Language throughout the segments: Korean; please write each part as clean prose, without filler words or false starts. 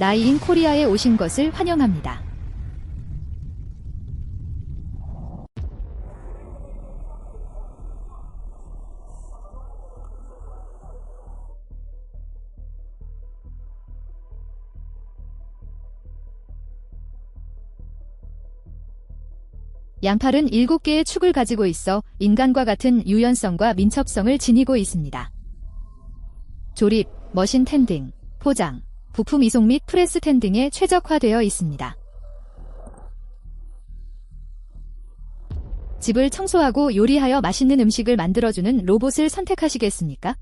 나이인 코리아에 오신 것을 환영합니다. 양팔은 7개의 축을 가지고 있어 인간과 같은 유연성과 민첩성을 지니고 있습니다. 조립, 머신 텐딩, 포장, 부품 이송 및 프레스 텐딩에 최적화되어 있습니다. 집을 청소하고 요리하여 맛있는 음식을 만들어주는 로봇을 선택하시겠습니까?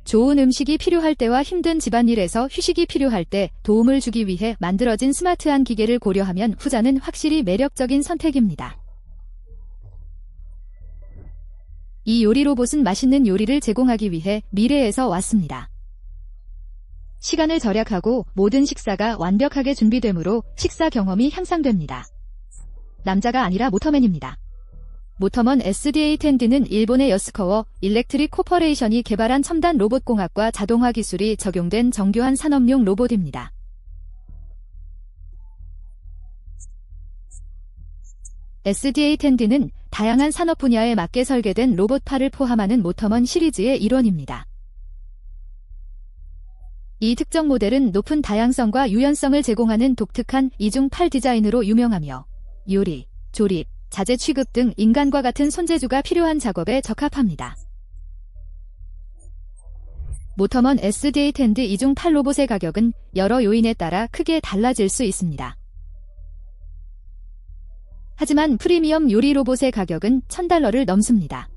좋은 음식이 필요할 때와 힘든 집안일에서 휴식이 필요할 때 도움을 주기 위해 만들어진 스마트한 기계를 고려하면 후자는 확실히 매력적인 선택입니다. 이 요리 로봇은 맛있는 요리를 제공하기 위해 미래에서 왔습니다. 시간을 절약하고 모든 식사가 완벽하게 준비되므로 식사 경험이 향상됩니다. 남자가 아니라 모터맨입니다. 모터먼 SDA-10D는 일본의 여스커워 일렉트릭 코퍼레이션이 개발한 첨단 로봇공학과 자동화 기술이 적용된 정교한 산업용 로봇입니다. SDA-10D는 다양한 산업 분야에 맞게 설계된 로봇팔을 포함하는 모터먼 시리즈의 일원입니다. 이 특정 모델은 높은 다양성과 유연성을 제공하는 독특한 이중팔 디자인으로 유명하며 요리, 조립, 자재 취급 등 인간과 같은 손재주가 필요한 작업에 적합합니다. 모터먼 SDA-10D 이중 팔 로봇의 가격은 여러 요인에 따라 크게 달라질 수 있습니다. 하지만 프리미엄 요리 로봇의 가격은 $1,000를 넘습니다.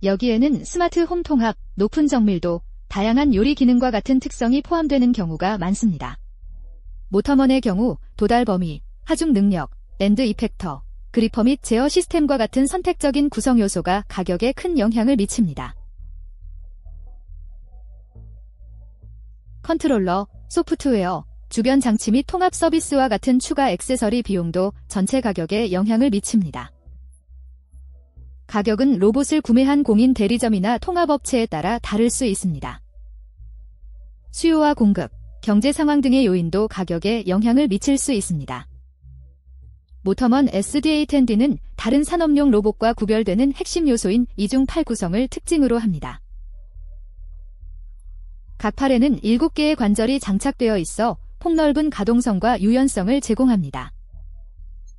여기에는 스마트 홈 통합, 높은 정밀도, 다양한 요리 기능과 같은 특성이 포함되는 경우가 많습니다. 모터먼의 경우 도달 범위, 하중 능력, 엔드 이펙터, 그리퍼 및 제어 시스템과 같은 선택적인 구성 요소가 가격에 큰 영향을 미칩니다. 컨트롤러, 소프트웨어, 주변 장치 및 통합 서비스와 같은 추가 액세서리 비용도 전체 가격에 영향을 미칩니다. 가격은 로봇을 구매한 공인 대리점이나 통합업체에 따라 다를 수 있습니다. 수요와 공급, 경제 상황 등의 요인도 가격에 영향을 미칠 수 있습니다. 모터먼 SDA-10D는 다른 산업용 로봇과 구별되는 핵심 요소인 이중 팔 구성을 특징으로 합니다. 각 팔에는 7개의 관절이 장착되어 있어 폭넓은 가동성과 유연성을 제공합니다.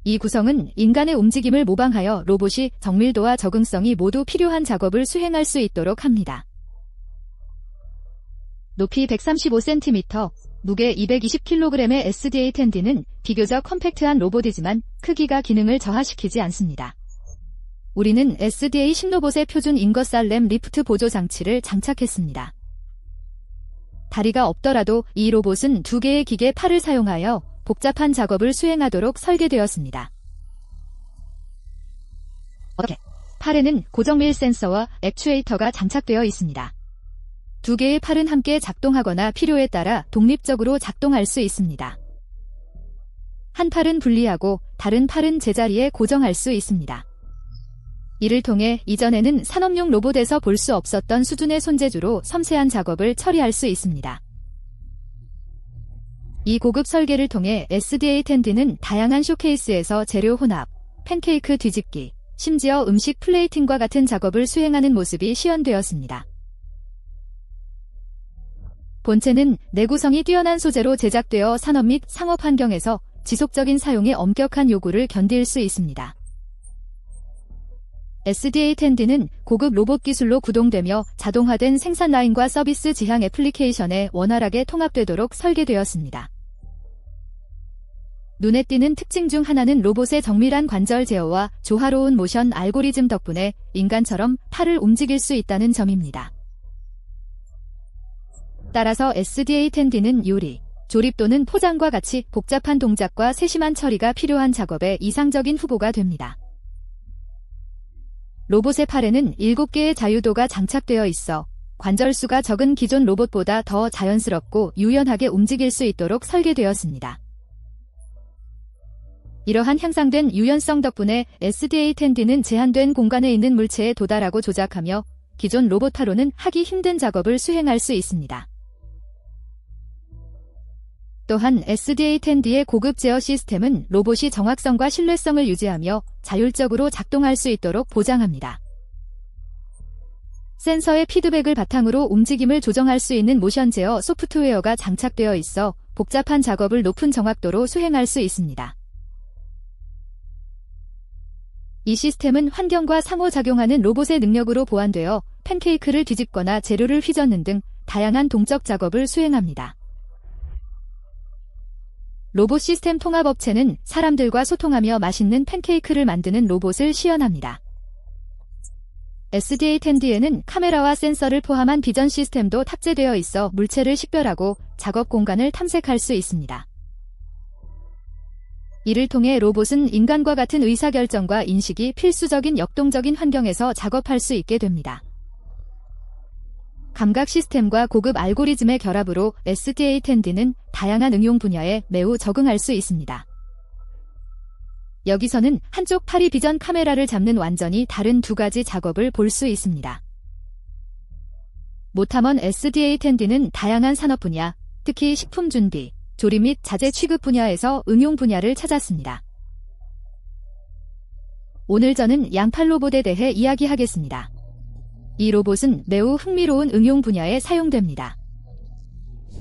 이 구성은 인간의 움직임을 모방하여 로봇이 정밀도와 적응성이 모두 필요한 작업을 수행할 수 있도록 합니다. 높이 135cm, 무게 220kg의 SDA-10D는 비교적 컴팩트한 로봇이지만 크기가 기능을 저하시키지 않습니다. 우리는 SDA-10로봇의 표준 인것살 리프트 보조 장치를 장착했습니다. 다리가 없더라도 이 로봇은 2개의 기계 팔을 사용하여 복잡한 작업을 수행하도록 설계되었습니다. 팔에는 고정밀 센서와 액추에이터가 장착되어 있습니다. 2개의 팔은 함께 작동하거나 필요에 따라 독립적으로 작동할 수 있습니다. 한 팔은 분리하고 다른 팔은 제자리에 고정할 수 있습니다. 이를 통해 이전에는 산업용 로봇에서 볼 수 없었던 수준의 손재주로 섬세한 작업을 처리할 수 있습니다. 이 고급 설계를 통해 SDA-10D는 다양한 쇼케이스에서 재료 혼합, 팬케이크 뒤집기, 심지어 음식 플레이팅과 같은 작업을 수행하는 모습이 시연되었습니다. 본체는 내구성이 뛰어난 소재로 제작되어 산업 및 상업 환경에서 지속적인 사용의 엄격한 요구를 견딜 수 있습니다. SDA-10D는 고급 로봇 기술로 구동되며 자동화된 생산 라인과 서비스 지향 애플리케이션에 원활하게 통합되도록 설계되었습니다. 눈에 띄는 특징 중 하나는 로봇의 정밀한 관절 제어와 조화로운 모션 알고리즘 덕분에 인간처럼 팔을 움직일 수 있다는 점입니다. 따라서 SDA-10D는 요리, 조립 또는 포장과 같이 복잡한 동작과 세심한 처리가 필요한 작업에 이상적인 후보가 됩니다. 로봇의 팔에는 7개의 자유도가 장착되어 있어 관절수가 적은 기존 로봇보다 더 자연스럽고 유연하게 움직일 수 있도록 설계되었습니다. 이러한 향상된 유연성 덕분에 SDA-10D는 제한된 공간에 있는 물체에 도달하고 조작하며 기존 로봇 팔로는 하기 힘든 작업을 수행할 수 있습니다. 또한 SDA-10D의 고급 제어 시스템은 로봇이 정확성과 신뢰성을 유지하며 자율적으로 작동할 수 있도록 보장합니다. 센서의 피드백을 바탕으로 움직임을 조정할 수 있는 모션 제어 소프트웨어가 장착되어 있어 복잡한 작업을 높은 정확도로 수행할 수 있습니다. 이 시스템은 환경과 상호작용하는 로봇의 능력으로 보완되어 팬케이크를 뒤집거나 재료를 휘젓는 등 다양한 동적 작업을 수행합니다. 로봇 시스템 통합업체는 사람들과 소통하며 맛있는 팬케이크를 만드는 로봇을 시연합니다. SDA-10D에는 카메라와 센서를 포함한 비전 시스템도 탑재되어 있어 물체를 식별하고 작업 공간을 탐색할 수 있습니다. 이를 통해 로봇은 인간과 같은 의사결정과 인식이 필수적인 역동적인 환경에서 작업할 수 있게 됩니다. 감각 시스템과 고급 알고리즘의 결합으로 SDA-10D는 다양한 응용 분야에 매우 적응할 수 있습니다. 여기서는 한쪽 팔이 비전 카메라를 잡는 완전히 다른 두 가지 작업을 볼 수 있습니다. 모타먼 SDA-10D는 다양한 산업 분야, 특히 식품 준비, 조리 및 자재 취급 분야에서 응용 분야를 찾았습니다. 오늘 저는 양팔 로봇에 대해 이야기하겠습니다. 이 로봇은 매우 흥미로운 응용 분야에 사용됩니다.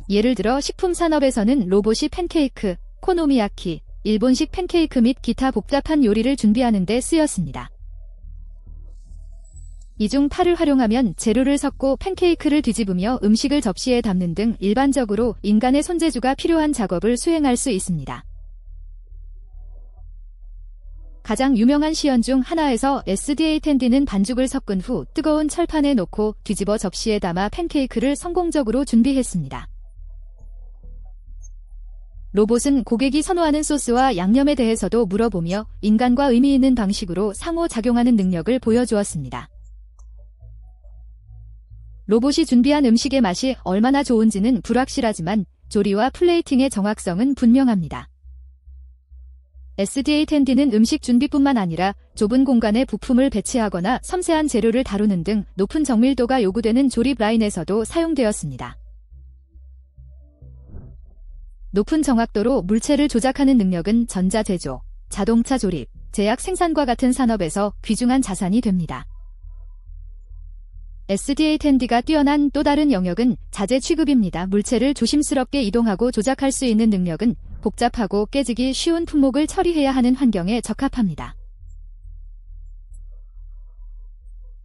예를 들어 식품 산업에서는 로봇이 팬케이크, 코노미야키, 일본식 팬케이크 및 기타 복잡한 요리를 준비하는 데 쓰였습니다. 이중 팔을 활용하면 재료를 섞고 팬케이크를 뒤집으며 음식을 접시에 담는 등 일반적으로 인간의 손재주가 필요한 작업을 수행할 수 있습니다. 가장 유명한 시연 중 하나에서 SDA-10D는 반죽을 섞은 후 뜨거운 철판에 놓고 뒤집어 접시에 담아 팬케이크를 성공적으로 준비했습니다. 로봇은 고객이 선호하는 소스와 양념에 대해서도 물어보며 인간과 의미 있는 방식으로 상호작용하는 능력을 보여주었습니다. 로봇이 준비한 음식의 맛이 얼마나 좋은지는 불확실하지만 조리와 플레이팅의 정확성은 분명합니다. SDA-10D는 음식 준비뿐만 아니라 좁은 공간에 부품을 배치하거나 섬세한 재료를 다루는 등 높은 정밀도가 요구되는 조립 라인에서도 사용되었습니다. 높은 정확도로 물체를 조작하는 능력은 전자제조, 자동차 조립, 제약 생산과 같은 산업에서 귀중한 자산이 됩니다. SDA-10D가 뛰어난 또 다른 영역은 자재 취급입니다. 물체를 조심스럽게 이동하고 조작할 수 있는 능력은 복잡하고 깨지기 쉬운 품목을 처리해야 하는 환경에 적합합니다.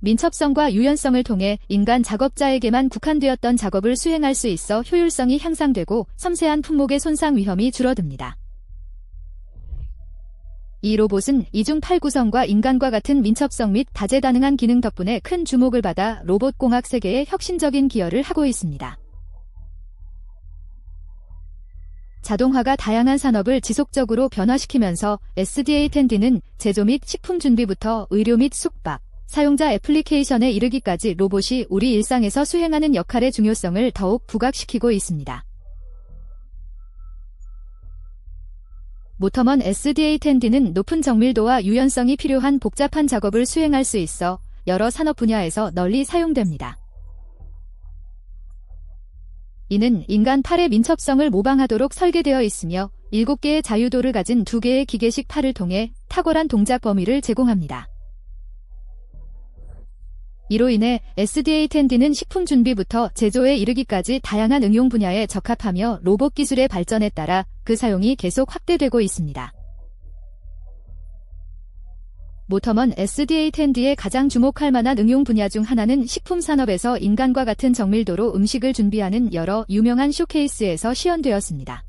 민첩성과 유연성을 통해 인간 작업자에게만 국한되었던 작업을 수행할 수 있어 효율성이 향상되고 섬세한 품목의 손상 위험이 줄어듭니다. 이 로봇은 이중 팔 구성과 인간과 같은 민첩성 및 다재다능한 기능 덕분에 큰 주목을 받아 로봇공학 세계에 혁신적인 기여를 하고 있습니다. 자동화가 다양한 산업을 지속적으로 변화시키면서 SDA-10D는 제조 및 식품 준비부터 의료 및 숙박, 사용자 애플리케이션에 이르기까지 로봇이 우리 일상에서 수행하는 역할의 중요성을 더욱 부각시키고 있습니다. 모터먼 SDA-10D는 높은 정밀도와 유연성이 필요한 복잡한 작업을 수행할 수 있어 여러 산업 분야에서 널리 사용됩니다. 이는 인간 팔의 민첩성을 모방하도록 설계되어 있으며 7개의 자유도를 가진 2개의 기계식 팔을 통해 탁월한 동작 범위를 제공합니다. 이로 인해 SDA-10D는 식품 준비부터 제조에 이르기까지 다양한 응용 분야에 적합하며 로봇 기술의 발전에 따라 그 사용이 계속 확대되고 있습니다. 모터먼 SDA-10D의 가장 주목할 만한 응용 분야 중 하나는 식품 산업에서 인간과 같은 정밀도로 음식을 준비하는 여러 유명한 쇼케이스에서 시연되었습니다.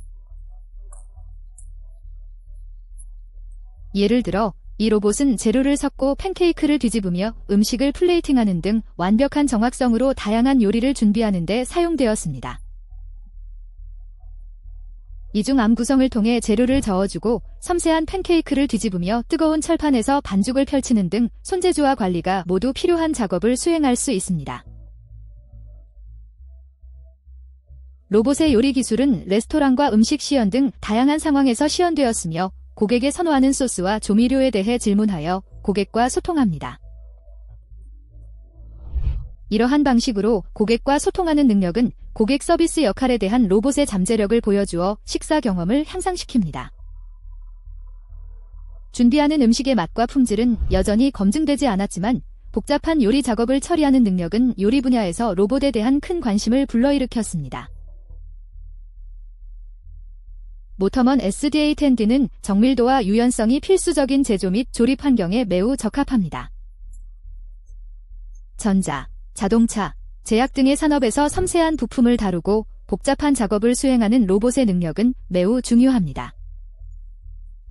예를 들어 이 로봇은 재료를 섞고 팬케이크를 뒤집으며 음식을 플레이팅하는 등 완벽한 정확성으로 다양한 요리를 준비하는 데 사용되었습니다. 이중 암 구성을 통해 재료를 저어주고 섬세한 팬케이크를 뒤집으며 뜨거운 철판에서 반죽을 펼치는 등 손재주와 관리가 모두 필요한 작업을 수행할 수 있습니다. 로봇의 요리 기술은 레스토랑과 음식 시연 등 다양한 상황에서 시연되었으며 고객의 선호하는 소스와 조미료에 대해 질문하여 고객과 소통합니다. 이러한 방식으로 고객과 소통하는 능력은 고객 서비스 역할에 대한 로봇의 잠재력을 보여주어 식사 경험을 향상시킵니다. 준비하는 음식의 맛과 품질은 여전히 검증되지 않았지만 복잡한 요리 작업을 처리하는 능력은 요리 분야에서 로봇에 대한 큰 관심을 불러일으켰습니다. 모터먼 SDA-10D는 정밀도와 유연성이 필수적인 제조 및 조립 환경에 매우 적합합니다. 전자, 자동차, 제약 등의 산업에서 섬세한 부품을 다루고 복잡한 작업을 수행하는 로봇의 능력은 매우 중요합니다.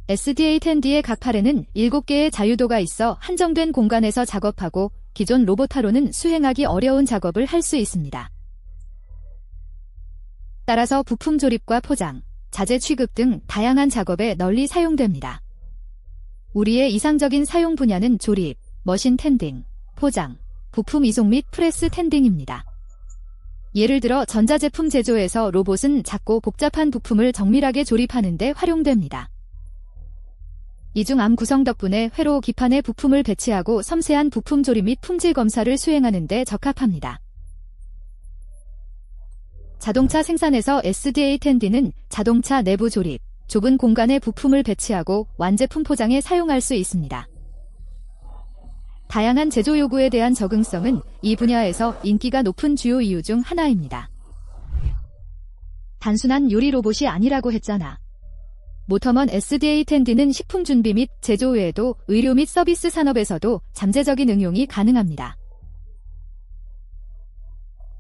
SDA-10D의 각 팔에는 7개의 자유도가 있어 한정된 공간에서 작업하고 기존 로봇화로는 수행하기 어려운 작업을 할 수 있습니다. 따라서 부품 조립과 포장, 자재 취급 등 다양한 작업에 널리 사용됩니다. 우리의 이상적인 사용 분야는 조립, 머신 텐딩, 포장, 부품 이송 및 프레스 텐딩입니다. 예를 들어 전자제품 제조에서 로봇은 작고 복잡한 부품을 정밀하게 조립하는 데 활용됩니다. 이중 암 구성 덕분에 회로 기판에 부품을 배치하고 섬세한 부품 조립 및 품질 검사를 수행하는 데 적합합니다. 자동차 생산에서 SDA-10D는 자동차 내부 조립, 좁은 공간에 부품을 배치하고 완제품 포장에 사용할 수 있습니다. 다양한 제조 요구에 대한 적응성은 이 분야에서 인기가 높은 주요 이유 중 하나입니다. 단순한 요리 로봇이 아니라고 했잖아. 모터먼 SDA-10D는 식품 준비 및 제조 외에도 의료 및 서비스 산업에서도 잠재적인 응용이 가능합니다.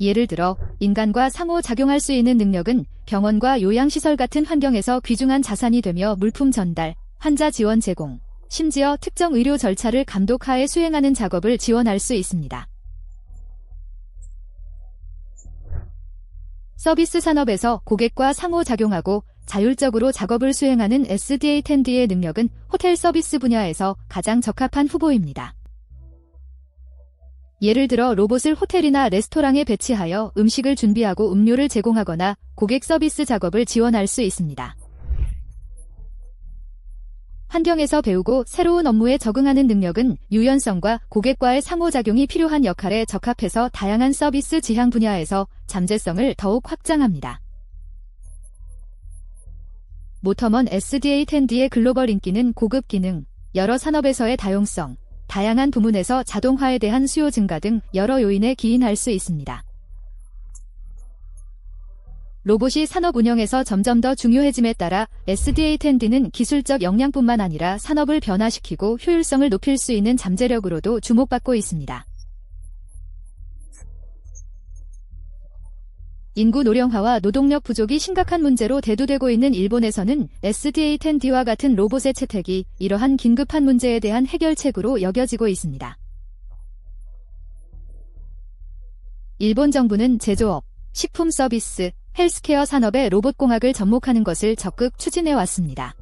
예를 들어 인간과 상호작용할 수 있는 능력은 병원과 요양시설 같은 환경에서 귀중한 자산이 되며 물품 전달, 환자 지원 제공, 심지어 특정 의료 절차를 감독하에 수행하는 작업을 지원할 수 있습니다. 서비스 산업에서 고객과 상호작용하고 자율적으로 작업을 수행하는 SDA-10D의 능력은 호텔 서비스 분야에서 가장 적합한 후보입니다. 예를 들어 로봇을 호텔이나 레스토랑에 배치하여 음식을 준비하고 음료를 제공하거나 고객 서비스 작업을 지원할 수 있습니다. 환경에서 배우고 새로운 업무에 적응하는 능력은 유연성과 고객과의 상호작용이 필요한 역할에 적합해서 다양한 서비스 지향 분야에서 잠재성을 더욱 확장합니다. 모터먼 SDA-10D의 글로벌 인기는 고급 기능, 여러 산업에서의 다용성, 다양한 부문에서 자동화에 대한 수요 증가 등 여러 요인에 기인할 수 있습니다. 로봇이 산업 운영에서 점점 더 중요해짐에 따라 SDA-10D는 기술적 역량뿐만 아니라 산업을 변화시키고 효율성을 높일 수 있는 잠재력으로도 주목받고 있습니다. 인구 노령화와 노동력 부족이 심각한 문제로 대두되고 있는 일본에서는 SDA-10D와 같은 로봇의 채택이 이러한 긴급한 문제에 대한 해결책으로 여겨지고 있습니다. 일본 정부는 제조업, 식품 서비스, 헬스케어 산업의 로봇공학을 접목하는 것을 적극 추진해 왔습니다.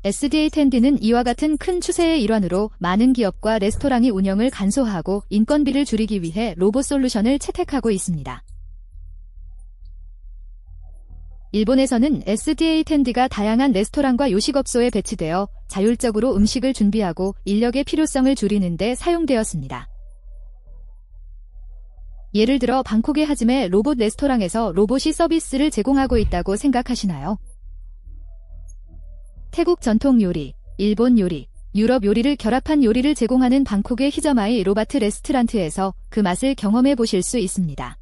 SDA-10D는 이와 같은 큰 추세의 일환으로 많은 기업과 레스토랑이 운영을 간소화하고 인건비를 줄이기 위해 로봇 솔루션을 채택하고 있습니다. 일본에서는 SDA-10D가 다양한 레스토랑과 요식업소에 배치되어 자율적으로 음식을 준비하고 인력의 필요성을 줄이는 데 사용되었습니다. 예를 들어 방콕의 하짐의 로봇 레스토랑에서 로봇이 서비스를 제공하고 있다고 생각하시나요? 태국 전통 요리, 일본 요리, 유럽 요리를 결합한 요리를 제공하는 방콕의 히저마이 로바트 레스트란트에서 그 맛을 경험해 보실 수 있습니다.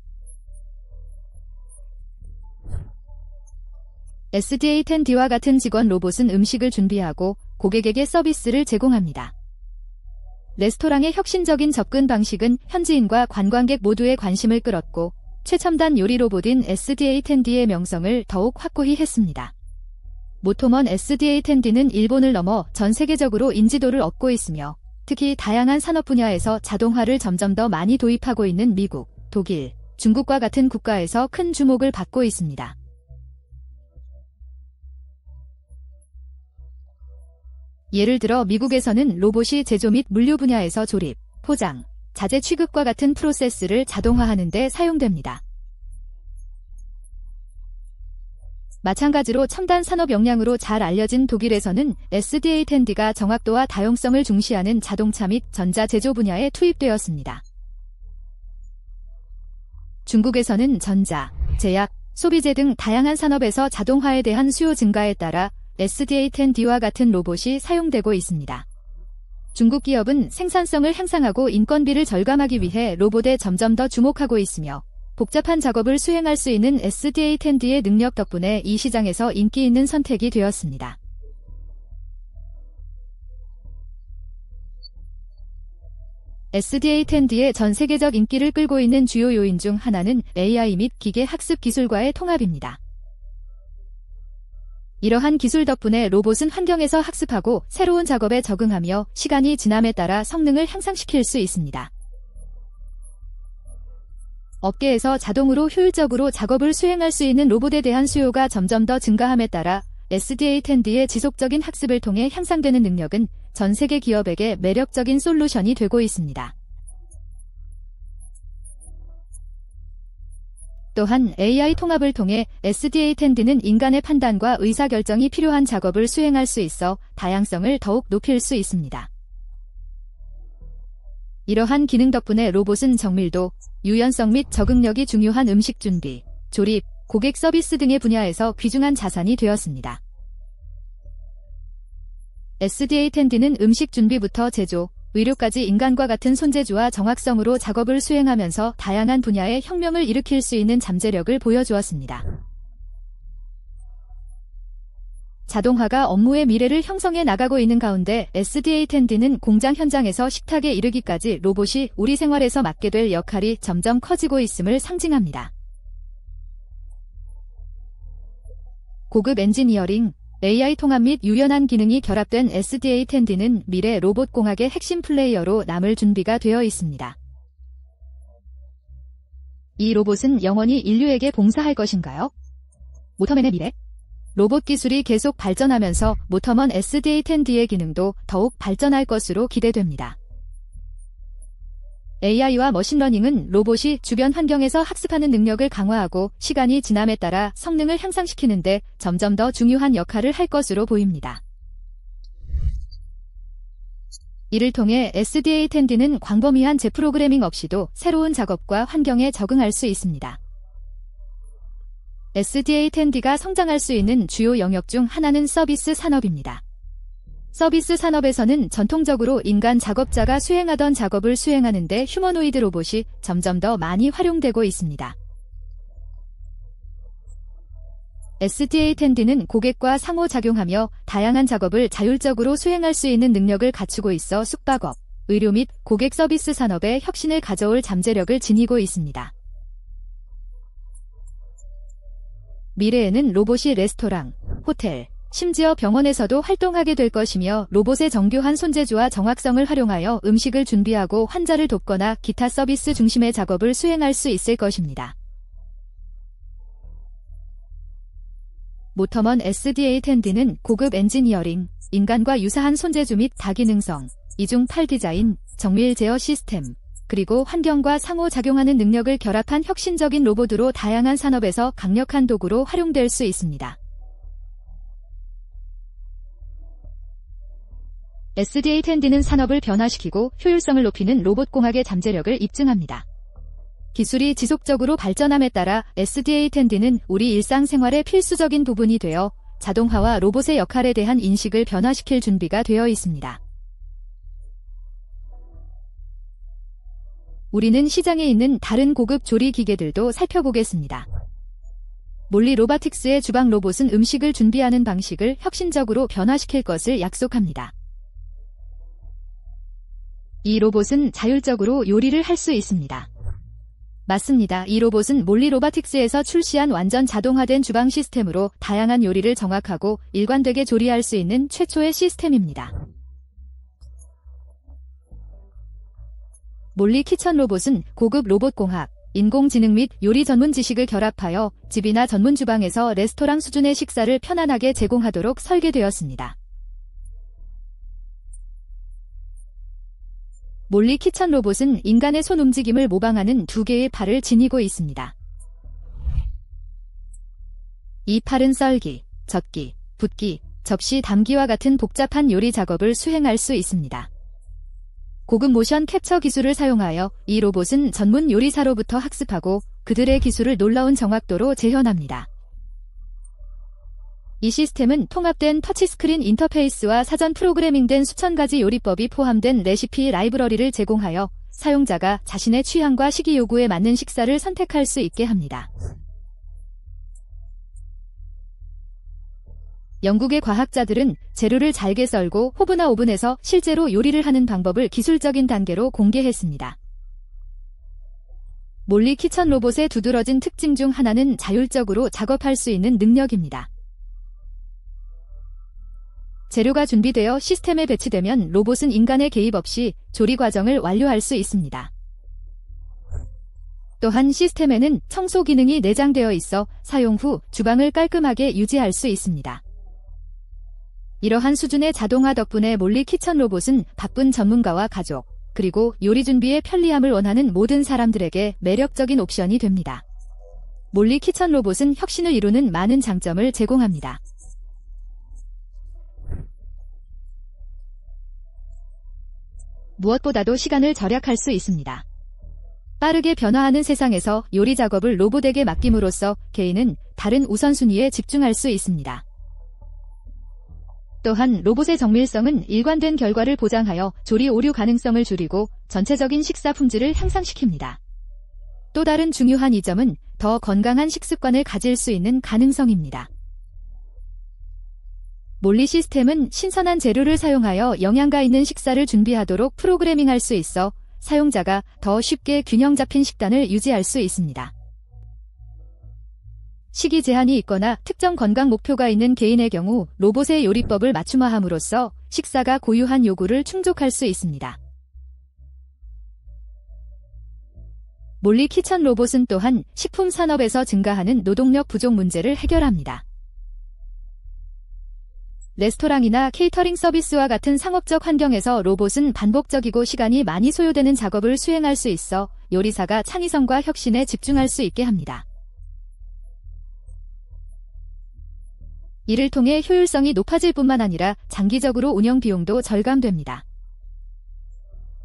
SDA-10D와 같은 직원 로봇은 음식을 준비하고 고객에게 서비스를 제공합니다. 레스토랑의 혁신적인 접근 방식은 현지인과 관광객 모두의 관심을 끌었고 최첨단 요리 로봇인 SDA-10D의 명성을 더욱 확고히 했습니다. 모터먼 SDA-10D는 일본을 넘어 전 세계적으로 인지도를 얻고 있으며 특히 다양한 산업 분야에서 자동화를 점점 더 많이 도입하고 있는 미국, 독일, 중국과 같은 국가에서 큰 주목을 받고 있습니다. 예를 들어 미국에서는 로봇이 제조 및 물류 분야에서 조립, 포장, 자재 취급과 같은 프로세스를 자동화하는 데 사용됩니다. 마찬가지로 첨단 산업 역량으로 잘 알려진 독일에서는 SDA-10D가 정확도와 다용성을 중시하는 자동차 및 전자 제조 분야에 투입되었습니다. 중국에서는 전자, 제약, 소비재 등 다양한 산업에서 자동화에 대한 수요 증가에 따라 SDA-10D와 같은 로봇이 사용되고 있습니다. 중국 기업은 생산성을 향상하고 인건비를 절감하기 위해 로봇에 점점 더 주목하고 있으며 복잡한 작업을 수행할 수 있는 SDA-10D의 능력 덕분에 이 시장에서 인기 있는 선택이 되었습니다. SDA-10D의 전 세계적 인기를 끌고 있는 주요 요인 중 하나는 AI 및 기계 학습 기술과의 통합입니다. 이러한 기술 덕분에 로봇은 환경에서 학습하고 새로운 작업에 적응하며 시간이 지남에 따라 성능을 향상시킬 수 있습니다. 업계에서 자동으로 효율적으로 작업을 수행할 수 있는 로봇에 대한 수요가 점점 더 증가함에 따라 SDA-10D의 지속적인 학습을 통해 향상되는 능력은 전 세계 기업에게 매력적인 솔루션이 되고 있습니다. 또한 AI 통합을 통해 SDA-10D는 인간의 판단과 의사결정이 필요한 작업을 수행할 수 있어 다양성을 더욱 높일 수 있습니다. 이러한 기능 덕분에 로봇은 정밀도, 유연성 및 적응력이 중요한 음식 준비, 조립, 고객 서비스 등의 분야에서 귀중한 자산이 되었습니다. SDA-10D는 음식 준비부터 제조, 의료까지 인간과 같은 손재주와 정확성으로 작업을 수행하면서 다양한 분야의 혁명을 일으킬 수 있는 잠재력을 보여주었습니다. 자동화가 업무의 미래를 형성해 나가고 있는 가운데 SDA-10D는 공장 현장에서 식탁에 이르기까지 로봇이 우리 생활에서 맡게 될 역할이 점점 커지고 있음을 상징합니다. 고급 엔지니어링, AI 통합 및 유연한 기능이 결합된 SDA-10D는 미래 로봇 공학의 핵심 플레이어로 남을 준비가 되어 있습니다. 이 로봇은 영원히 인류에게 봉사할 것인가요? 모터맨의 미래? 로봇 기술이 계속 발전하면서 모터먼 SDA-10D의 기능도 더욱 발전할 것으로 기대됩니다. AI와 머신러닝은 로봇이 주변 환경에서 학습하는 능력을 강화하고 시간이 지남에 따라 성능을 향상시키는 데 점점 더 중요한 역할을 할 것으로 보입니다. 이를 통해 SDA-10D는 광범위한 재프로그래밍 없이도 새로운 작업과 환경에 적응할 수 있습니다. SDA-10D가 성장할 수 있는 주요 영역 중 하나는 서비스 산업입니다. 서비스 산업에서는 전통적으로 인간 작업자가 수행하던 작업을 수행하는 데 휴머노이드 로봇이 점점 더 많이 활용되고 있습니다. SDA-10D는 고객과 상호작용하며 다양한 작업을 자율적으로 수행할 수 있는 능력을 갖추고 있어 숙박업, 의료 및 고객 서비스 산업에 혁신을 가져올 잠재력을 지니고 있습니다. 미래에는 로봇이 레스토랑, 호텔, 심지어 병원에서도 활동하게 될 것이며 로봇의 정교한 손재주와 정확성을 활용하여 음식을 준비하고 환자를 돕거나 기타 서비스 중심의 작업을 수행할 수 있을 것입니다. 모터먼 SDA-10D는 고급 엔지니어링, 인간과 유사한 손재주 및 다기능성, 이중8 디자인, 정밀 제어 시스템, 그리고 환경과 상호작용하는 능력을 결합한 혁신적인 로봇으로 다양한 산업에서 강력한 도구로 활용될 수 있습니다. SDA-10D는 산업을 변화시키고 효율성을 높이는 로봇공학의 잠재력을 입증합니다. 기술이 지속적으로 발전함에 따라 SDA-10D는 우리 일상생활의 필수적인 부분이 되어 자동화와 로봇의 역할에 대한 인식을 변화시킬 준비가 되어 있습니다. 우리는 시장에 있는 다른 고급 조리 기계들도 살펴보겠습니다. 몰리 로바틱스의 주방 로봇은 음식을 준비하는 방식을 혁신적으로 변화시킬 것을 약속합니다. 이 로봇은 자율적으로 요리를 할 수 있습니다. 맞습니다. 이 로봇은 몰리 로바틱스에서 출시한 완전 자동화된 주방 시스템으로 다양한 요리를 정확하고 일관되게 조리할 수 있는 최초의 시스템입니다. 몰리 키천 로봇은 고급 로봇 공학, 인공지능 및 요리 전문 지식을 결합하여 집이나 전문 주방에서 레스토랑 수준의 식사를 편안하게 제공하도록 설계되었습니다. 몰리 키천 로봇은 인간의 손 움직임을 모방하는 2개의 팔을 지니고 있습니다. 이 팔은 썰기, 젓기, 붓기, 접시 담기와 같은 복잡한 요리 작업을 수행할 수 있습니다. 고급 모션 캡처 기술을 사용하여 이 로봇은 전문 요리사로부터 학습하고 그들의 기술을 놀라운 정확도로 재현합니다. 이 시스템은 통합된 터치스크린 인터페이스와 사전 프로그래밍된 수천 가지 요리법이 포함된 레시피 라이브러리를 제공하여 사용자가 자신의 취향과 식이 요구에 맞는 식사를 선택할 수 있게 합니다. 영국의 과학자들은 재료를 잘게 썰고 호브나 오븐에서 실제로 요리를 하는 방법을 기술적인 단계로 공개했습니다. 몰리 키천 로봇의 두드러진 특징 중 하나는 자율적으로 작업할 수 있는 능력입니다. 재료가 준비되어 시스템에 배치되면 로봇은 인간의 개입 없이 조리 과정을 완료할 수 있습니다. 또한 시스템에는 청소 기능이 내장되어 있어 사용 후 주방을 깔끔하게 유지할 수 있습니다. 이러한 수준의 자동화 덕분에 몰리 키천 로봇은 바쁜 전문가와 가족, 그리고 요리 준비의 편리함을 원하는 모든 사람들에게 매력적인 옵션이 됩니다. 몰리 키천 로봇은 혁신을 이루는 많은 장점을 제공합니다. 무엇보다도 시간을 절약할 수 있습니다. 빠르게 변화하는 세상에서 요리 작업을 로봇에게 맡김으로써 개인은 다른 우선순위에 집중할 수 있습니다. 또한 로봇의 정밀성은 일관된 결과를 보장하여 조리 오류 가능성을 줄이고 전체적인 식사 품질을 향상시킵니다. 또 다른 중요한 이점은 더 건강한 식습관을 가질 수 있는 가능성입니다. 몰리 시스템은 신선한 재료를 사용하여 영양가 있는 식사를 준비하도록 프로그래밍할 수 있어 사용자가 더 쉽게 균형 잡힌 식단을 유지할 수 있습니다. 식이 제한이 있거나 특정 건강 목표가 있는 개인의 경우 로봇의 요리법을 맞춤화함으로써 식사가 고유한 요구를 충족할 수 있습니다. 몰리 키천 로봇은 또한 식품 산업에서 증가하는 노동력 부족 문제를 해결합니다. 레스토랑이나 케이터링 서비스와 같은 상업적 환경에서 로봇은 반복적이고 시간이 많이 소요되는 작업을 수행할 수 있어 요리사가 창의성과 혁신에 집중할 수 있게 합니다. 이를 통해 효율성이 높아질 뿐만 아니라 장기적으로 운영 비용도 절감됩니다.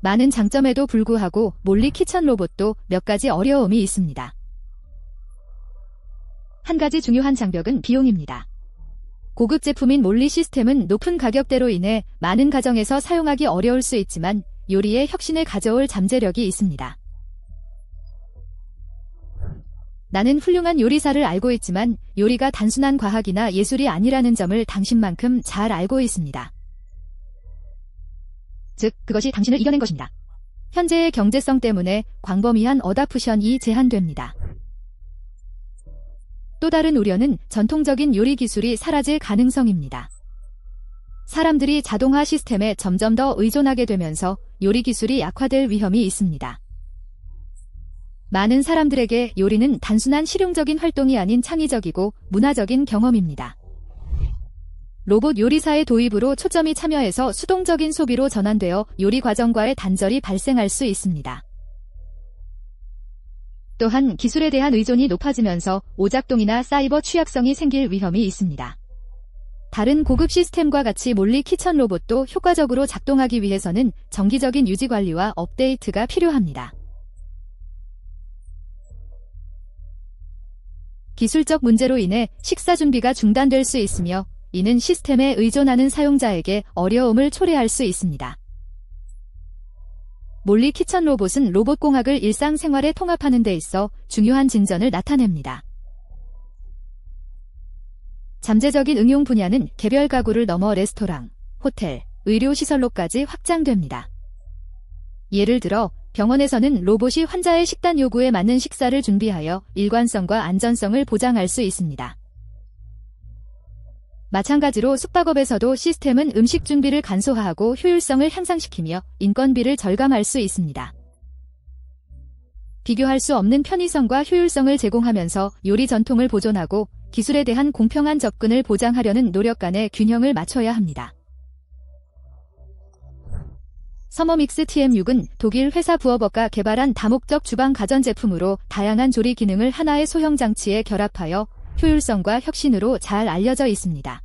많은 장점에도 불구하고 몰리 키천 로봇도 몇 가지 어려움이 있습니다. 한 가지 중요한 장벽은 비용입니다. 고급 제품인 몰리 시스템은 높은 가격대로 인해 많은 가정에서 사용하기 어려울 수 있지만 요리에 혁신을 가져올 잠재력이 있습니다. 나는 훌륭한 요리사를 알고 있지만 요리가 단순한 과학이나 예술이 아니라는 점을 당신만큼 잘 알고 있습니다. 즉, 그것이 당신을 이겨낸 것입니다. 현재의 경제성 때문에 광범위한 어답션이 제한됩니다. 또 다른 우려는 전통적인 요리 기술이 사라질 가능성입니다. 사람들이 자동화 시스템에 점점 더 의존하게 되면서 요리 기술이 약화될 위험이 있습니다. 많은 사람들에게 요리는 단순한 실용적인 활동이 아닌 창의적이고 문화적인 경험입니다. 로봇 요리사의 도입으로 초점이 참여해서 수동적인 소비로 전환되어 요리 과정과의 단절이 발생할 수 있습니다. 또한 기술에 대한 의존이 높아지면서 오작동이나 사이버 취약성이 생길 위험이 있습니다. 다른 고급 시스템과 같이 몰리 키천 로봇도 효과적으로 작동하기 위해서는 정기적인 유지 관리와 업데이트가 필요합니다. 기술적 문제로 인해 식사 준비가 중단될 수 있으며 이는 시스템에 의존하는 사용자에게 어려움을 초래할 수 있습니다. 몰리 키천 로봇은 로봇공학을 일상생활에 통합하는 데 있어 중요한 진전을 나타냅니다. 잠재적인 응용 분야는 개별 가구를 넘어 레스토랑, 호텔, 의료시설로까지 확장됩니다. 예를 들어 병원에서는 로봇이 환자의 식단 요구에 맞는 식사를 준비하여 일관성과 안전성을 보장할 수 있습니다. 마찬가지로 숙박업에서도 시스템은 음식 준비를 간소화하고 효율성을 향상시키며 인건비를 절감할 수 있습니다. 비교할 수 없는 편의성과 효율성을 제공하면서 요리 전통을 보존하고 기술에 대한 공평한 접근을 보장하려는 노력 간의 균형을 맞춰야 합니다. 서머믹스 TM6은 독일 회사 부어버가 개발한 다목적 주방 가전제품으로 다양한 조리 기능을 하나의 소형 장치에 결합하여 효율성과 혁신으로 잘 알려져 있습니다.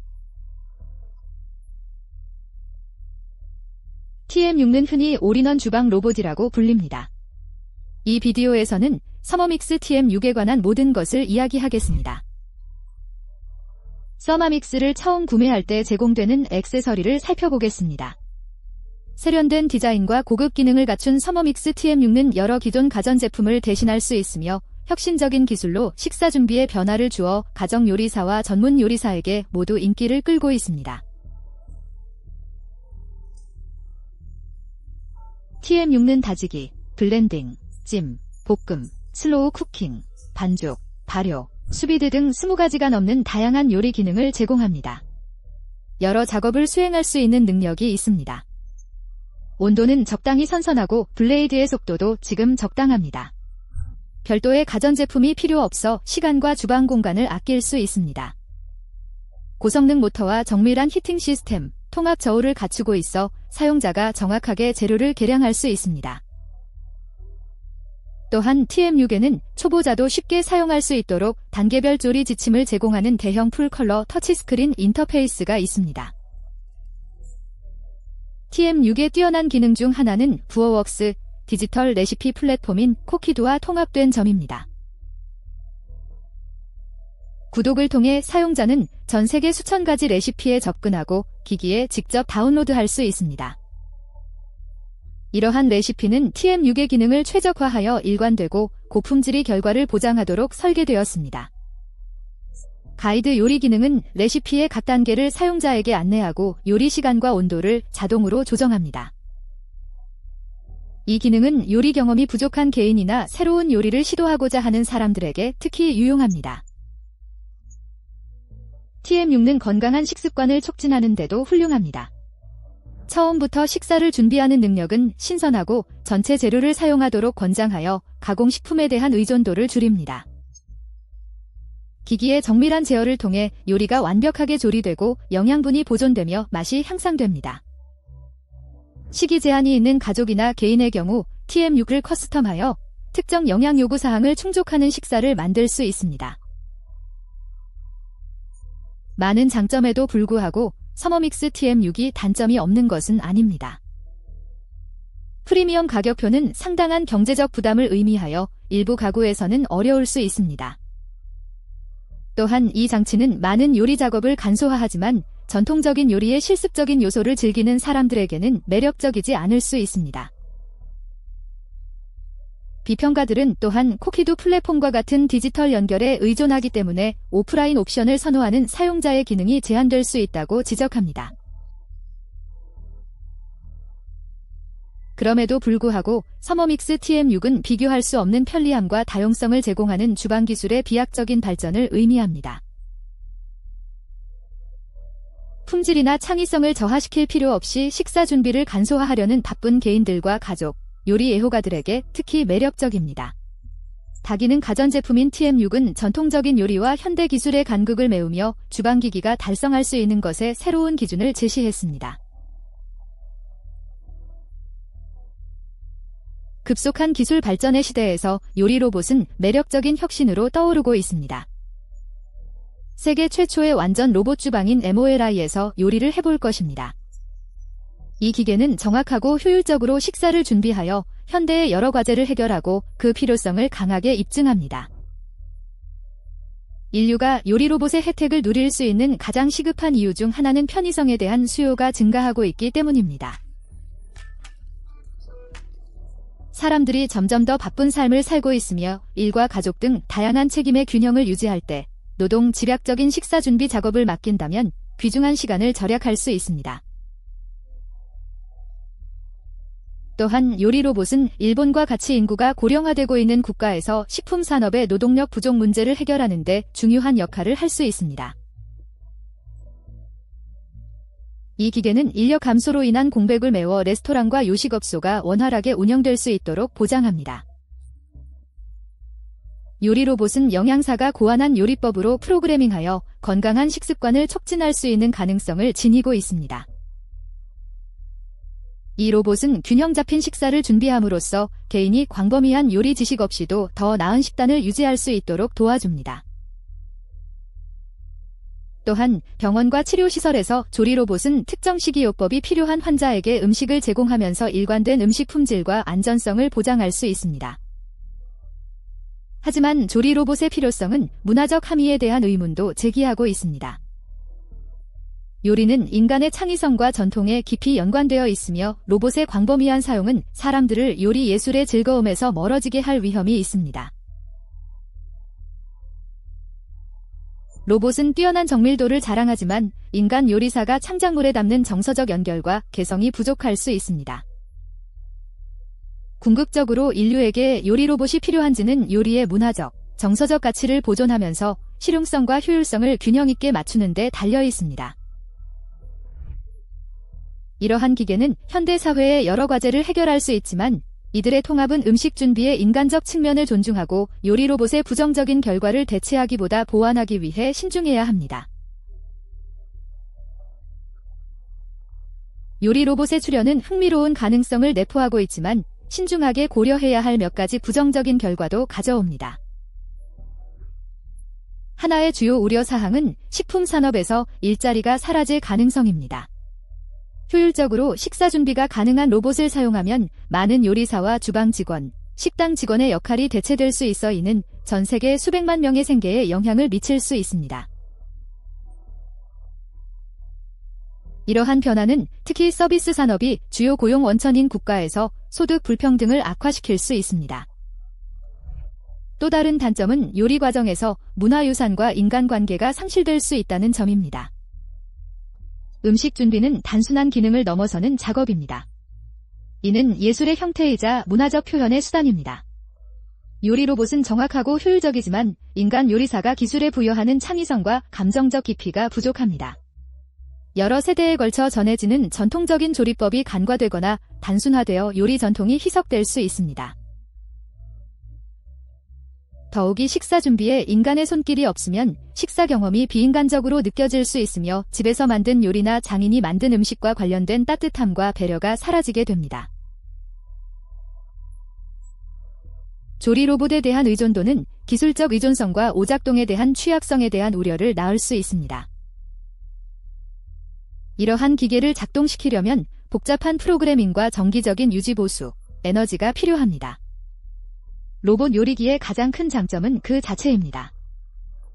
TM6는 흔히 올인원 주방 로봇이라고 불립니다. 이 비디오에서는 서머믹스 TM6에 관한 모든 것을 이야기하겠습니다. 서머믹스를 처음 구매할 때 제공되는 액세서리를 살펴보겠습니다. 세련된 디자인과 고급 기능을 갖춘 서머믹스 TM6는 여러 기존 가전제품을 대신할 수 있으며 혁신적인 기술로 식사 준비에 변화를 주어 가정 요리사와 전문 요리사에게 모두 인기를 끌고 있습니다. TM6는 다지기, 블렌딩, 찜, 볶음, 슬로우 쿠킹, 반죽, 발효, 수비드 등 20가지가 넘는 다양한 요리 기능을 제공합니다. 여러 작업을 수행할 수 있는 능력이 있습니다. 온도는 적당히 선선하고 블레이드의 속도도 지금 적당합니다. 별도의 가전제품이 필요 없어 시간과 주방 공간을 아낄 수 있습니다. 고성능 모터와 정밀한 히팅 시스템, 통합 저울을 갖추고 있어 사용자가 정확하게 재료를 계량할 수 있습니다. 또한 TM6에는 초보자도 쉽게 사용할 수 있도록 단계별 조리 지침을 제공하는 대형 풀컬러 터치스크린 인터페이스가 있습니다. TM6의 뛰어난 기능 중 하나는 부어웍스, 디지털 레시피 플랫폼인 코키도와 통합된 점입니다. 구독을 통해 사용자는 전 세계 수천 가지 레시피에 접근하고 기기에 직접 다운로드할 수 있습니다. 이러한 레시피는 TM6의 기능을 최적화하여 일관되고 고품질의 결과를 보장하도록 설계되었습니다. 가이드 요리 기능은 레시피의 각 단계를 사용자에게 안내하고 요리 시간과 온도를 자동으로 조정합니다. 이 기능은 요리 경험이 부족한 개인이나 새로운 요리를 시도하고자 하는 사람들에게 특히 유용합니다. TM6는 건강한 식습관을 촉진하는 데도 훌륭합니다. 처음부터 식사를 준비하는 능력은 신선하고 전체 재료를 사용하도록 권장하여 가공식품에 대한 의존도를 줄입니다. 기기의 정밀한 제어를 통해 요리가 완벽하게 조리되고 영양분이 보존되며 맛이 향상됩니다. 식이 제한이 있는 가족이나 개인의 경우 TM6을 커스텀하여 특정 영양 요구 사항을 충족하는 식사를 만들 수 있습니다. 많은 장점에도 불구하고 서머믹스 TM6이 단점이 없는 것은 아닙니다. 프리미엄 가격표는 상당한 경제적 부담을 의미하여 일부 가구에서는 어려울 수 있습니다. 또한 이 장치는 많은 요리 작업을 간소화하지만 전통적인 요리의 실습적인 요소를 즐기는 사람들에게는 매력적이지 않을 수 있습니다. 비평가들은 또한 코키도 플랫폼과 같은 디지털 연결에 의존하기 때문에 오프라인 옵션을 선호하는 사용자의 기능이 제한될 수 있다고 지적합니다. 그럼에도 불구하고 서머믹스 TM6은 비교할 수 없는 편리함과 다용성을 제공하는 주방 기술의 비약적인 발전을 의미합니다. 품질이나 창의성을 저하시킬 필요 없이 식사 준비를 간소화하려는 바쁜 개인들과 가족, 요리 애호가들에게 특히 매력적입니다. 다기능 가전제품인 TM6은 전통적인 요리와 현대 기술의 간극을 메우며 주방기기가 달성할 수 있는 것에 새로운 기준을 제시했습니다. 급속한 기술 발전의 시대에서 요리 로봇은 매력적인 혁신으로 떠오르고 있습니다. 세계 최초의 완전 로봇 주방인 MOLI에서 요리를 해볼 것입니다. 이 기계는 정확하고 효율적으로 식사를 준비하여 현대의 여러 과제를 해결하고 그 필요성을 강하게 입증합니다. 인류가 요리 로봇의 혜택을 누릴 수 있는 가장 시급한 이유 중 하나는 편의성에 대한 수요가 증가하고 있기 때문입니다. 사람들이 점점 더 바쁜 삶을 살고 있으며 일과 가족 등 다양한 책임의 균형을 유지할 때 노동 집약적인 식사 준비 작업을 맡긴다면 귀중한 시간을 절약할 수 있습니다. 또한 요리 로봇은 일본과 같이 인구가 고령화되고 있는 국가에서 식품 산업의 노동력 부족 문제를 해결하는 데 중요한 역할을 할 수 있습니다. 이 기계는 인력 감소로 인한 공백을 메워 레스토랑과 요식업소가 원활하게 운영될 수 있도록 보장합니다. 요리 로봇은 영양사가 고안한 요리법으로 프로그래밍하여 건강한 식습관을 촉진할 수 있는 가능성을 지니고 있습니다. 이 로봇은 균형 잡힌 식사를 준비함으로써 개인이 광범위한 요리 지식 없이도 더 나은 식단을 유지할 수 있도록 도와줍니다. 또한 병원과 치료시설에서 조리 로봇은 특정 식이요법이 필요한 환자에게 음식을 제공하면서 일관된 음식 품질과 안전성을 보장할 수 있습니다. 하지만 조리 로봇의 필요성은 문화적 함의에 대한 의문도 제기하고 있습니다. 요리는 인간의 창의성과 전통에 깊이 연관되어 있으며 로봇의 광범위한 사용은 사람들을 요리 예술의 즐거움에서 멀어지게 할 위험이 있습니다. 로봇은 뛰어난 정밀도를 자랑하지만 인간 요리사가 창작물에 담는 정서적 연결과 개성이 부족할 수 있습니다. 궁극적으로 인류에게 요리 로봇이 필요한지는 요리의 문화적, 정서적 가치를 보존하면서 실용성과 효율성을 균형 있게 맞추는 데 달려 있습니다. 이러한 기계는 현대 사회의 여러 과제를 해결할 수 있지만 이들의 통합은 음식 준비의 인간적 측면을 존중하고 요리 로봇의 부정적인 결과를 대체하기보다 보완하기 위해 신중해야 합니다. 요리 로봇의 출현은 흥미로운 가능성을 내포하고 있지만 신중하게 고려해야 할 몇 가지 부정적인 결과도 가져옵니다. 하나의 주요 우려사항은 식품 산업에서 일자리가 사라질 가능성입니다. 효율적으로 식사 준비가 가능한 로봇을 사용하면 많은 요리사와 주방 직원, 식당 직원의 역할이 대체될 수 있어 이는 전 세계 수백만 명의 생계에 영향을 미칠 수 있습니다. 이러한 변화는 특히 서비스 산업이 주요 고용 원천인 국가에서 소득 불평등을 악화시킬 수 있습니다. 또 다른 단점은 요리 과정에서 문화유산과 인간관계가 상실될 수 있다는 점입니다. 음식 준비는 단순한 기능을 넘어서는 작업입니다. 이는 예술의 형태이자 문화적 표현의 수단입니다. 요리 로봇은 정확하고 효율적이지만 인간 요리사가 기술에 부여하는 창의성과 감정적 깊이가 부족합니다. 여러 세대에 걸쳐 전해지는 전통적인 조리법이 간과되거나 단순화되어 요리 전통이 희석될 수 있습니다. 더욱이 식사 준비에 인간의 손길이 없으면 식사 경험이 비인간적으로 느껴질 수 있으며 집에서 만든 요리나 장인이 만든 음식과 관련된 따뜻함과 배려가 사라지게 됩니다. 조리 로봇에 대한 의존도는 기술적 의존성과 오작동에 대한 취약성에 대한 우려를 낳을 수 있습니다. 이러한 기계를 작동시키려면 복잡한 프로그래밍과 정기적인 유지 보수, 에너지가 필요합니다. 로봇 요리기의 가장 큰 장점은 그 자체입니다.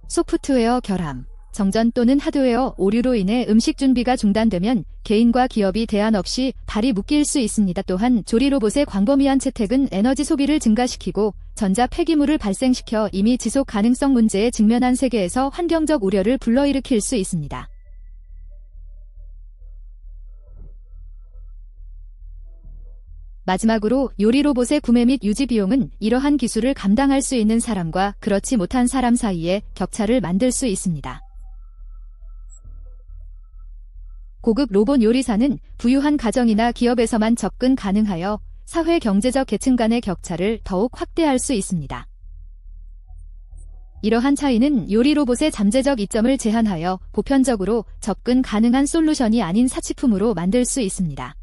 소프트웨어 결함, 정전 또는 하드웨어 오류로 인해 음식 준비가 중단되면 개인과 기업이 대안 없이 발이 묶일 수 있습니다. 또한 조리 로봇의 광범위한 채택은 에너지 소비를 증가시키고 전자 폐기물을 발생시켜 이미 지속 가능성 문제에 직면한 세계에서 환경적 우려를 불러일으킬 수 있습니다. 마지막으로 요리 로봇의 구매 및 유지 비용은 이러한 기술을 감당할 수 있는 사람과 그렇지 못한 사람 사이에 격차를 만들 수 있습니다. 고급 로봇 요리사는 부유한 가정이나 기업에서만 접근 가능하여 사회 경제적 계층 간의 격차를 더욱 확대할 수 있습니다. 이러한 차이는 요리 로봇의 잠재적 이점을 제한하여 보편적으로 접근 가능한 솔루션이 아닌 사치품으로 만들 수 있습니다.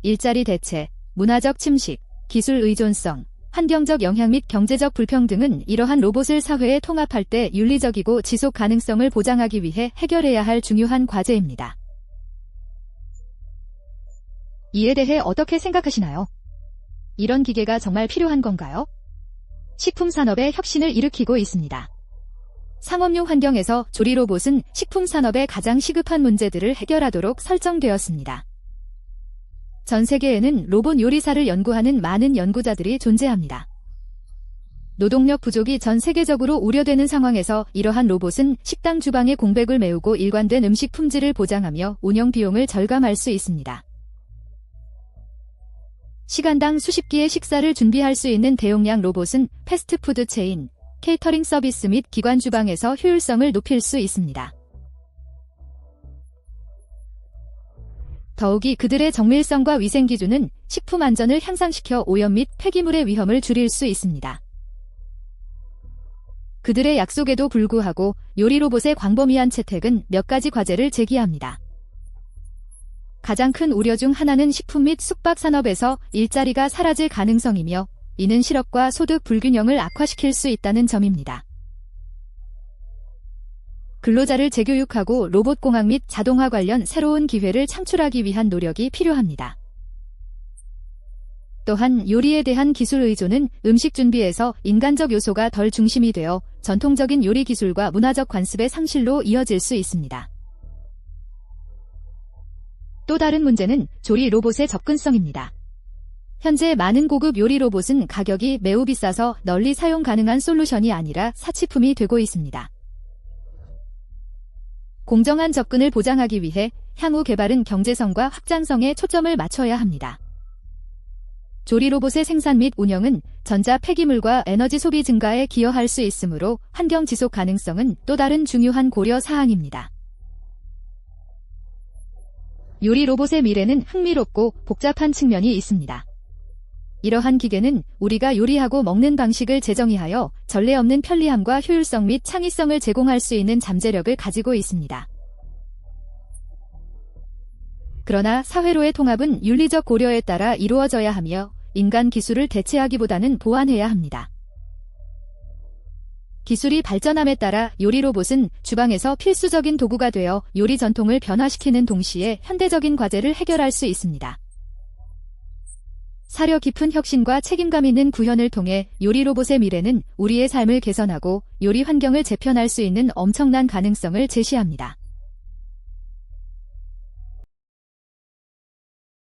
일자리 대체, 문화적 침식, 기술 의존성, 환경적 영향 및 경제적 불평등은 이러한 로봇을 사회에 통합할 때 윤리적이고 지속 가능성을 보장하기 위해 해결해야 할 중요한 과제입니다. 이에 대해 어떻게 생각하시나요? 이런 기계가 정말 필요한 건가요? 식품 산업의 혁신을 일으키고 있습니다. 상업용 환경에서 조리 로봇은 식품 산업의 가장 시급한 문제들을 해결하도록 설정되었습니다. 전 세계에는 로봇 요리사를 연구하는 많은 연구자들이 존재합니다. 노동력 부족이 전 세계적으로 우려되는 상황에서 이러한 로봇은 식당 주방의 공백을 메우고 일관된 음식 품질을 보장하며 운영 비용을 절감할 수 있습니다. 시간당 수십 끼의 식사를 준비할 수 있는 대용량 로봇은 패스트푸드 체인, 케이터링 서비스 및 기관 주방에서 효율성을 높일 수 있습니다. 더욱이 그들의 정밀성과 위생 기준은 식품 안전을 향상시켜 오염 및 폐기물의 위험을 줄일 수 있습니다. 그들의 약속에도 불구하고 요리 로봇의 광범위한 채택은 몇 가지 과제를 제기합니다. 가장 큰 우려 중 하나는 식품 및 숙박 산업에서 일자리가 사라질 가능성이며 이는 실업과 소득 불균형을 악화시킬 수 있다는 점입니다. 근로자를 재교육하고 로봇공학 및 자동화 관련 새로운 기회를 창출하기 위한 노력이 필요합니다. 또한 요리에 대한 기술 의존은 음식 준비에서 인간적 요소가 덜 중심이 되어 전통적인 요리 기술과 문화적 관습의 상실로 이어질 수 있습니다. 또 다른 문제는 조리 로봇의 접근성입니다. 현재 많은 고급 요리 로봇은 가격이 매우 비싸서 널리 사용 가능한 솔루션이 아니라 사치품이 되고 있습니다. 공정한 접근을 보장하기 위해 향후 개발은 경제성과 확장성에 초점을 맞춰야 합니다. 조리 로봇의 생산 및 운영은 전자 폐기물과 에너지 소비 증가에 기여할 수 있으므로 환경 지속 가능성은 또 다른 중요한 고려 사항입니다. 요리 로봇의 미래는 흥미롭고 복잡한 측면이 있습니다. 이러한 기계는 우리가 요리하고 먹는 방식을 재정의하여 전례 없는 편리함과 효율성 및 창의성을 제공할 수 있는 잠재력을 가지고 있습니다. 그러나 사회로의 통합은 윤리적 고려에 따라 이루어져야 하며 인간 기술을 대체하기보다는 보완해야 합니다. 기술이 발전함에 따라 요리 로봇은 주방에서 필수적인 도구가 되어 요리 전통을 변화시키는 동시에 현대적인 과제를 해결할 수 있습니다. 사려 깊은 혁신과 책임감 있는 구현을 통해 요리 로봇의 미래는 우리의 삶을 개선하고 요리 환경을 재편할 수 있는 엄청난 가능성을 제시합니다.